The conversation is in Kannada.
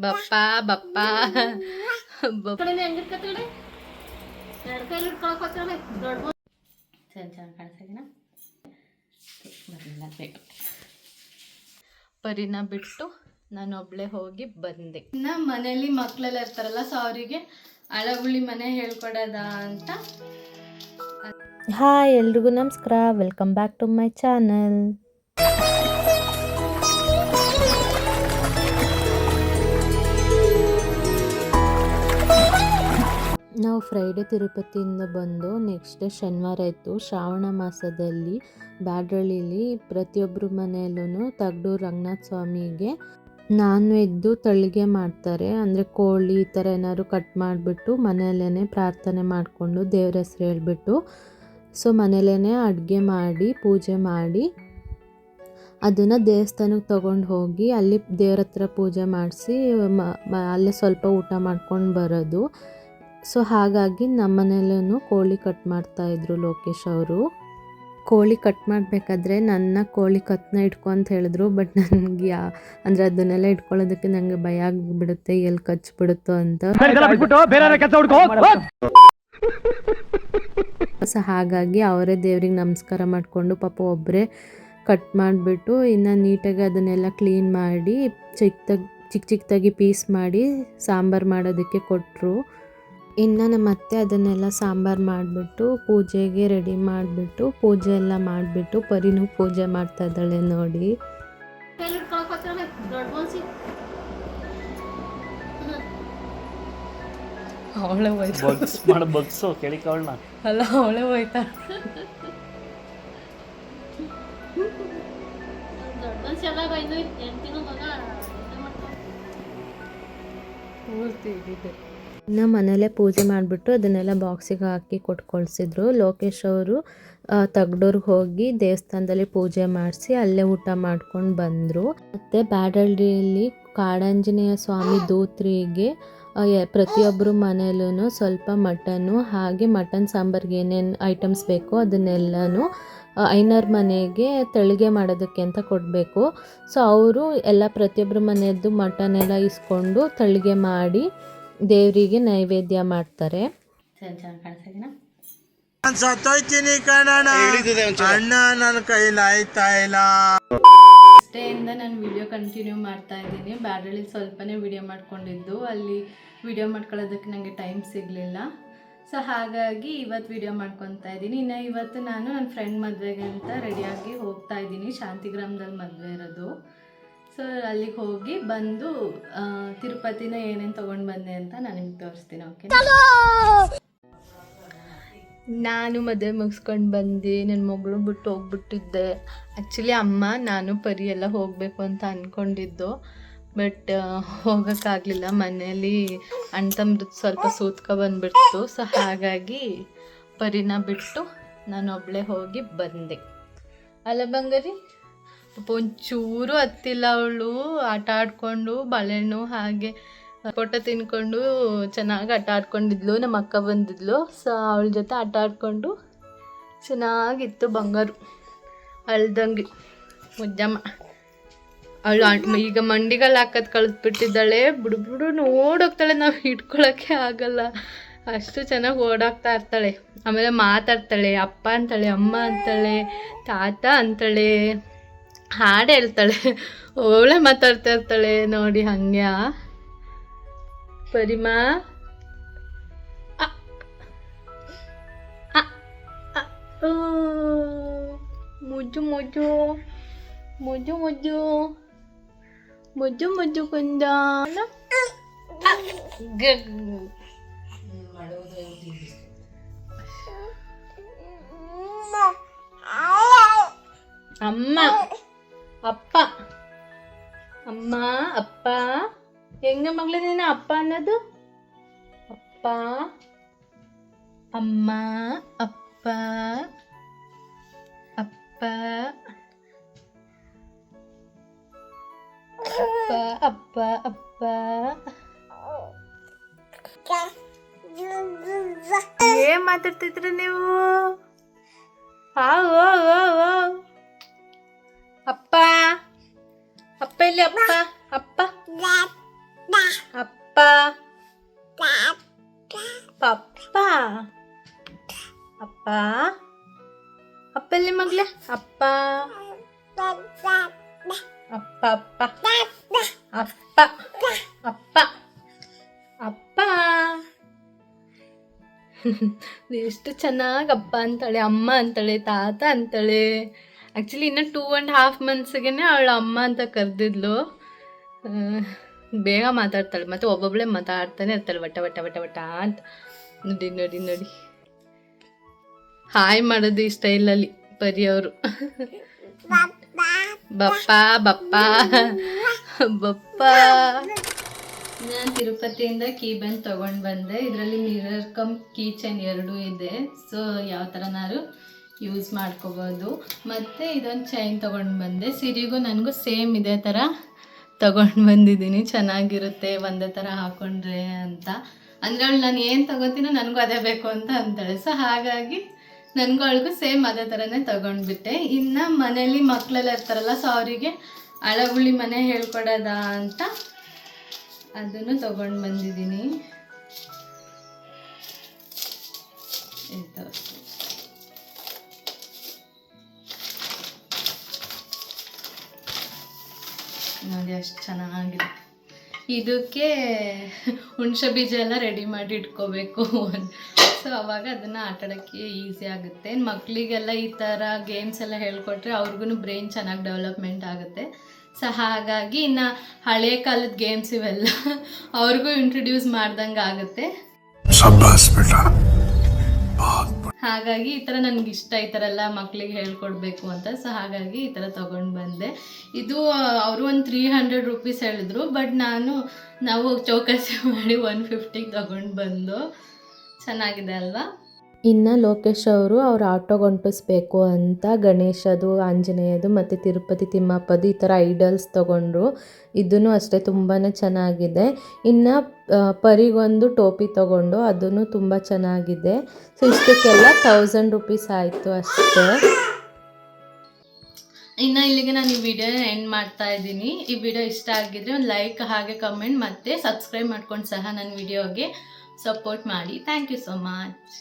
ಬಪ್ಪ ಬಪ್ಪ ಪರಿನ ಬಿಟ್ಟು ನಾನು ಒಬ್ಳೆ ಹೋಗಿ ಬಂದೆ. ಇನ್ನು ಮನೇಲಿ ಮಕ್ಕಳೆಲ್ಲ ಇರ್ತಾರಲ್ಲ, ಸೊ ಅವರಿಗೆ ಅಳಗುಳಿ ಮನೆ ಹೇಳ್ಕೊಡೋದ ಅಂತ. ಹಾಯ್ ಎಲ್ರಿಗೂ ನಮಸ್ಕಾರ, welcome back to my channel. ನಾವು ಫ್ರೈಡೇ ತಿರುಪತಿಯಿಂದ ಬಂದು ನೆಕ್ಸ್ಟ್ ಡೇ ಶನಿವಾರ ಇತ್ತು. ಶ್ರಾವಣ ಮಾಸದಲ್ಲಿ ಬ್ಯಾಡ್ರಳ್ಳಿಲಿ ಪ್ರತಿಯೊಬ್ಬರು ಮನೆಯಲ್ಲೂ ತಗಡೂರು ರಂಗನಾಥ ಸ್ವಾಮಿಗೆ ನಾನ್ ವೆಜ್ದು ತಳಿಗೆ ಮಾಡ್ತಾರೆ. ಅಂದರೆ ಕೋಳಿ ಈ ಥರ ಏನಾದ್ರು ಕಟ್ ಮಾಡಿಬಿಟ್ಟು ಮನೆಯಲ್ಲೇ ಪ್ರಾರ್ಥನೆ ಮಾಡಿಕೊಂಡು ದೇವ್ರ ಹೆಸರು ಹೇಳ್ಬಿಟ್ಟು ಸೊ ಮನೆಯಲ್ಲೇ ಅಡುಗೆ ಮಾಡಿ ಪೂಜೆ ಮಾಡಿ ಅದನ್ನು ದೇವಸ್ಥಾನಕ್ಕೆ ತೊಗೊಂಡು ಹೋಗಿ ಅಲ್ಲಿ ದೇವ್ರ ಹತ್ರ ಪೂಜೆ ಮಾಡಿಸಿ ಅಲ್ಲೇ ಸ್ವಲ್ಪ ಊಟ ಮಾಡ್ಕೊಂಡು ಬರೋದು. ಸೊ ಹಾಗಾಗಿ ನಮ್ಮ ಮನೆಯಲ್ಲೂ ಕೋಳಿ ಕಟ್ ಮಾಡ್ತಾಯಿದ್ರು ಲೋಕೇಶ್ ಅವರು. ಕೋಳಿ ಕಟ್ ಮಾಡಬೇಕಾದ್ರೆ ನನ್ನ ಕೋಳಿ ಕತ್ತನ್ನ ಇಟ್ಕೊ ಅಂತ ಹೇಳಿದ್ರು. ಬಟ್ ನನಗೆ ಅಂದರೆ ಅದನ್ನೆಲ್ಲ ಇಟ್ಕೊಳ್ಳೋದಕ್ಕೆ ನನಗೆ ಭಯ ಆಗಿಬಿಡುತ್ತೆ, ಎಲ್ಲಿ ಕಚ್ಚಿಬಿಡುತ್ತೋ ಅಂತ. ಸೊ ಹಾಗಾಗಿ ಅವರೇ ದೇವ್ರಿಗೆ ನಮಸ್ಕಾರ ಮಾಡಿಕೊಂಡು ಪಾಪ ಒಬ್ಬರೇ ಕಟ್ ಮಾಡಿಬಿಟ್ಟು ಇನ್ನು ನೀಟಾಗಿ ಅದನ್ನೆಲ್ಲ ಕ್ಲೀನ್ ಮಾಡಿ ಚಿಕ್ಕ ಚಿಕ್ಕದಾಗಿ ಪೀಸ್ ಮಾಡಿ ಸಾಂಬಾರು ಮಾಡೋದಕ್ಕೆ ಕೊಟ್ಟರು. ಇನ್ನು ನಮ್ಮ ಅತ್ತೆ ಅದನ್ನೆಲ್ಲ ಸಾಂಬಾರು ಮಾಡಿಬಿಟ್ಟು ಪೂಜೆಗೆ ರೆಡಿ ಮಾಡಿಬಿಟ್ಟು ಪೂಜೆ ಎಲ್ಲ ಮಾಡಿಬಿಟ್ಟು ಪರಿನೂ ಪೂಜೆ ಮಾಡ್ತಾ ಇದ್ದಾಳೆ ನೋಡಿ. ಅವಳೆ ಅಲ್ಲ ಅವಳೆ ಹೋಯ್ತಾ ಇನ್ನು ಮನೇಲೇ ಪೂಜೆ ಮಾಡಿಬಿಟ್ಟು ಅದನ್ನೆಲ್ಲ ಬಾಕ್ಸಿಗೆ ಹಾಕಿ ಕೊಟ್ಟು ಕಳಿಸಿದ್ರು. ಲೋಕೇಶ್ ಅವರು ತಗಡೂರ್ಗೆ ಹೋಗಿ ದೇವಸ್ಥಾನದಲ್ಲಿ ಪೂಜೆ ಮಾಡಿಸಿ ಅಲ್ಲೇ ಊಟ ಮಾಡ್ಕೊಂಡು ಬಂದರು. ಮತ್ತು ಬ್ಯಾಡಳ್ಳಿಯಲ್ಲಿ ಕಾಡಾಂಜನೇಯ ಸ್ವಾಮಿ ದೂತ್ರಿಗೆ ಪ್ರತಿಯೊಬ್ಬರು ಮನೆಯಲ್ಲೂ ಸ್ವಲ್ಪ ಮಟನ್ನು ಹಾಗೆ ಮಟನ್ ಸಾಂಬಾರ್ಗೆ ಏನೇನು ಐಟಮ್ಸ್ ಬೇಕೋ ಅದನ್ನೆಲ್ಲನೂ ಐನರ್ ಮನೆಗೆ ತಳಿಗೆ ಮಾಡೋದಕ್ಕೆ ಅಂತ ಕೊಡಬೇಕು. ಸೊ ಅವರು ಎಲ್ಲ ಪ್ರತಿಯೊಬ್ಬರ ಮನೆಯದ್ದು ಮಟನ್ ಎಲ್ಲ ಇಸ್ಕೊಂಡು ತಳಿಗೆ ಮಾಡಿ ದೇವರಿಗೆ ನೈವೇದ್ಯ ಮಾಡ್ತಾರೆ. ಅಷ್ಟೇಯಿಂದ ನಾನು ವಿಡಿಯೋ ಕಂಟಿನ್ಯೂ ಮಾಡ್ತಾ ಇದ್ದೀನಿ. ಬ್ಯಾಡ್ರಳ್ಳಿ ಸ್ವಲ್ಪನೇ ವಿಡಿಯೋ ಮಾಡ್ಕೊಂಡಿದ್ದು, ಅಲ್ಲಿ ವಿಡಿಯೋ ಮಾಡ್ಕೊಳ್ಳೋದಕ್ಕೆ ನನಗೆ ಟೈಮ್ ಸಿಗಲಿಲ್ಲ. ಸೊ ಹಾಗಾಗಿ ಇವತ್ತು ವಿಡಿಯೋ ಮಾಡ್ಕೊತಾ ಇದ್ದೀನಿ. ಇನ್ನು ಇವತ್ತು ನಾನು ನನ್ನ ಫ್ರೆಂಡ್ ಮದುವೆಗೆ ಅಂತ ರೆಡಿಯಾಗಿ ಹೋಗ್ತಾ ಇದ್ದೀನಿ. ಶಾಂತಿಗ್ರಾಮದಲ್ಲಿ ಮದುವೆ ಇರೋದು. ಸೊ ಅಲ್ಲಿಗೆ ಹೋಗಿ ಬಂದು ತಿರುಪತಿನ ಏನೇನು ತೊಗೊಂಡು ಬಂದೆ ಅಂತ ನಾನು ನಿಮ್ಗೆ ತೋರಿಸ್ತೀನಿ. ಓಕೆ, ನಾನು ಮದುವೆ ಮುಗಿಸ್ಕೊಂಡು ಬಂದು ನನ್ನ ಮಗಳು ಬಿಟ್ಟು ಹೋಗ್ಬಿಟ್ಟಿದ್ದೆ. ಆ್ಯಕ್ಚುಲಿ ಅಮ್ಮ ನಾನು ಪರಿ ಎಲ್ಲ ಹೋಗಬೇಕು ಅಂತ ಅಂದ್ಕೊಂಡಿದ್ದು, ಬಟ್ ಹೋಗೋಕ್ಕಾಗಲಿಲ್ಲ. ಮನೇಲಿ ಅಣ್ಣ ತಮ್ಮದು ಸ್ವಲ್ಪ ಸೂತ್ಕೊ ಬಂದುಬಿಡ್ತು. ಸೊ ಹಾಗಾಗಿ ಪರಿನ ಬಿಟ್ಟು ನಾನು ಒಬ್ಬಳೇ ಹೋಗಿ ಬಂದೆ. ಅಲ್ಲ ಬಂಗಾರಿ ಪಾಪ ಒಂಚೂರು ಹತ್ತಿಲ್ಲ. ಅವಳು ಆಟ ಆಡಿಕೊಂಡು ಬಾಳೆಹಣ್ಣು ಹಾಗೆ ಫೋಟೋ ತಿನ್ಕೊಂಡು ಚೆನ್ನಾಗಿ ಆಟ ಆಡ್ಕೊಂಡಿದ್ಲು. ನಮ್ಮ ಅಕ್ಕ ಬಂದಿದ್ಲು. ಸೊ ಅವಳ ಜೊತೆ ಆಟ ಆಡಿಕೊಂಡು ಚೆನ್ನಾಗಿತ್ತು. ಬಂಗಾರು ಅಳ್ದಂಗೆ ಮುಜ್ಜಮ್ಮ. ಅವಳು ಈಗ ಮಂಡಿಗಲ್ಲಿ ಹಾಕೋದು ಕಳಿಸ್ಬಿಟ್ಟಿದ್ದಾಳೆ. ಬಿಡು ನೋಡೋಗ್ತಾಳೆ, ನಾವು ಇಟ್ಕೊಳ್ಳೋಕ್ಕೆ ಆಗಲ್ಲ, ಅಷ್ಟು ಚೆನ್ನಾಗಿ ಓಡಾಡ್ತಾ ಇರ್ತಾಳೆ. ಆಮೇಲೆ ಮಾತಾಡ್ತಾಳೆ, ಅಪ್ಪ ಅಂತಾಳೆ, ಅಮ್ಮ ಅಂತಾಳೆ, ತಾತ ಅಂತಾಳೆ, ಹಾಡು ಹೇಳ್ತಾಳೆ, ಅವಳೇ ಮಾತಾಡ್ತಾ ಇರ್ತಾಳೆ ನೋಡಿ. ಹಂಗೆ ಪರಿಮಾ ಮುಜ್ಜು ಮುಜ್ಜು ಮುಜ್ಜು ಮುಜ್ಜು ಮುಜ್ಜು ಮುಜ್ಜು ಕುಂದ. ಅಮ್ಮ ಅಪ್ಪ ಅಮ್ಮ ಅಪ್ಪ ಹೆಂಗ ಮಗಳೇ ನೀನು ಅಪ್ಪ ಅನ್ನೋದು? ಅಪ್ಪ ಅಮ್ಮ ಅಪ್ಪ ಅಪ್ಪ ಅಪ್ಪ ಅಪ್ಪ ಅಪ್ಪ. ಏನ್ ಮಾತಾಡ್ತಿದ್ರಿ ನೀವು? ಅಪ್ಪ ಅಪ್ಪ ಇಲ್ಲಿ ಅಪ್ಪ ಅಪ್ಪ ಅಪ್ಪ ಅಪ್ಪ ಅಪ್ಪ ಎಷ್ಟು ಚೆನ್ನಾಗಿ ಅಪ್ಪ ಅಂತಾಳೆ, ಅಮ್ಮ ಅಂತಾಳೆ, ತಾತ ಅಂತಾಳೆ. ಆ್ಯಕ್ಚುಲಿ ಇನ್ನು 2.5 monthsಗೆ ಅವಳು ಅಮ್ಮ ಅಂತ ಕರೆದಿದ್ಲು. ಬೇಗ ಮಾತಾಡ್ತಾಳೆ, ಮತ್ತು ಒಬ್ಬೊಬ್ಬಳೇ ಮಾತಾಡ್ತಾನೆ ಇರ್ತಾಳೆ ವಟ ವಟ ವಟ ವಟ ಅಂತ. ನೋಡಿ ನೋಡಿ ನೋಡಿ, ಹಾಯ್ ಮಾಡೋದು ಈ ಸ್ಟೈಲಲ್ಲಿ ಪರಿಯವರು. ಬಪ್ಪ ಬಪ್ಪ ಬಪ್ಪ. ನಾನು ತಿರುಪತಿಯಿಂದ ಕೀ ಬ್ಯಾಂಡ್ ತೊಗೊಂಡು ಬಂದೆ. ಇದರಲ್ಲಿ ಮಿರರ್ ಕಮ್ ಕೀ ಚೈನ್ ಎರಡೂ ಇದೆ. ಸೊ ಯಾವ ಥರನಾದ್ರು ಯೂಸ್ ಮಾಡ್ಕೋಬೋದು. ಮತ್ತು ಇದೊಂದು ಚೈನ್ ತೊಗೊಂಡು ಬಂದೆ. ಸಿರಿಗೂ ನನಗೂ ಸೇಮ್ ಇದೇ ಥರ ತೊಗೊಂಡು ಬಂದಿದ್ದೀನಿ. ಚೆನ್ನಾಗಿರುತ್ತೆ ಒಂದೇ ಥರ ಹಾಕ್ಕೊಂಡ್ರೆ ಅಂತ. ಅಂದರೆ ಅವಳು ನಾನು ಏನು ತೊಗೋತೀನೋ ನನಗೂ ಅದೇ ಬೇಕು ಅಂತ ಅಂತಾಳೆ. ಸೊ ಹಾಗಾಗಿ ನನಗೂ ಅವಳಿಗೂ ಸೇಮ್ ಅದೇ ಥರನೇ ತೊಗೊಂಡ್ಬಿಟ್ಟೆ. ಇನ್ನು ಮನೇಲಿ ಮಕ್ಕಳೆಲ್ಲ ಇರ್ತಾರಲ್ಲ, ಸೊ ಅವರಿಗೆ ಅಳಗುಳಿ ಮನೆ ಹೇಳ್ಕೊಡೋದ ಅಂತ ಅದನ್ನು ತೊಗೊಂಡು ಬಂದಿದ್ದೀನಿ. ನೋಡಿ ಎಷ್ಟು ಚೆನ್ನಾಗಿದೆ. ಇದಕ್ಕೆ ಹುಣಸೆ ಬೀಜ ಎಲ್ಲ ರೆಡಿ ಮಾಡಿ ಇಟ್ಕೋಬೇಕು. ಸೊ ಅವಾಗ ಅದನ್ನು ಆಟಾಡೋಕ್ಕೆ ಈಸಿ ಆಗುತ್ತೆ. ಮಕ್ಕಳಿಗೆಲ್ಲ ಈ ಥರ ಗೇಮ್ಸ್ ಎಲ್ಲ ಹೇಳ್ಕೊಟ್ರೆ ಅವ್ರಿಗೂ ಬ್ರೈನ್ ಚೆನ್ನಾಗಿ ಡೆವಲಪ್ಮೆಂಟ್ ಆಗುತ್ತೆ. ಸೊ ಹಾಗಾಗಿ ಇನ್ನು ಹಳೆ ಕಾಲದ ಗೇಮ್ಸ್ ಇವೆಲ್ಲ ಅವ್ರಿಗೂ ಇಂಟ್ರೊಡ್ಯೂಸ್ ಮಾಡ್ದಂಗೆ ಆಗುತ್ತೆ. ಹಾಗಾಗಿ ಈ ಥರ ನನಗೆ ಇಷ್ಟ, ಈ ಥರ ಎಲ್ಲ ಮಕ್ಕಳಿಗೆ ಹೇಳ್ಕೊಡ್ಬೇಕು ಅಂತ. ಸೊ ಹಾಗಾಗಿ ಈ ಥರ ತೊಗೊಂಡು ಬಂದೆ. ಇದು ಅವರು ಒಂದು 300 rupees ಹೇಳಿದ್ರು, ಬಟ್ ನಾವು ಚೌಕಾಸಿ ಮಾಡಿ 150 ತೊಗೊಂಡು ಬಂದು. ಚೆನ್ನಾಗಿದೆ ಅಲ್ವಾ? ಇನ್ನು ಲೋಕೇಶ್ ಅವರು ಅವ್ರ ಆಟೋಗೆ ಹೊಂಟಿಸ್ಬೇಕು ಅಂತ ಗಣೇಶದು, ಆಂಜನೇಯದು ಮತ್ತು ತಿರುಪತಿ ತಿಮ್ಮಪ್ಪದು ಈ ಥರ ಐಡಲ್ಸ್ ತೊಗೊಂಡ್ರು. ಇದೂ ಅಷ್ಟೇ ತುಂಬಾ ಚೆನ್ನಾಗಿದೆ. ಇನ್ನು ಪರಿಗೊಂದು ಟೋಪಿ ತೊಗೊಂಡು, ಅದೂ ತುಂಬ ಚೆನ್ನಾಗಿದೆ. ಸೊ ಇಷ್ಟಕ್ಕೆಲ್ಲ 1000 rupees ಆಯಿತು ಅಷ್ಟೇ. ಇನ್ನು ಇಲ್ಲಿಗೆ ನಾನು ಈ ವಿಡಿಯೋನ ಎಂಡ್ ಮಾಡ್ತಾ ಇದ್ದೀನಿ. ಈ ವಿಡಿಯೋ ಇಷ್ಟ ಆಗಿದ್ರೆ ಒಂದು ಲೈಕ್, ಹಾಗೆ ಕಮೆಂಟ್ ಮತ್ತು ಸಬ್ಸ್ಕ್ರೈಬ್ ಮಾಡ್ಕೊಂಡು ಸಹ ನನ್ನ ವಿಡಿಯೋಗೆ ಸಪೋರ್ಟ್ ಮಾಡಿ. Thank you so much.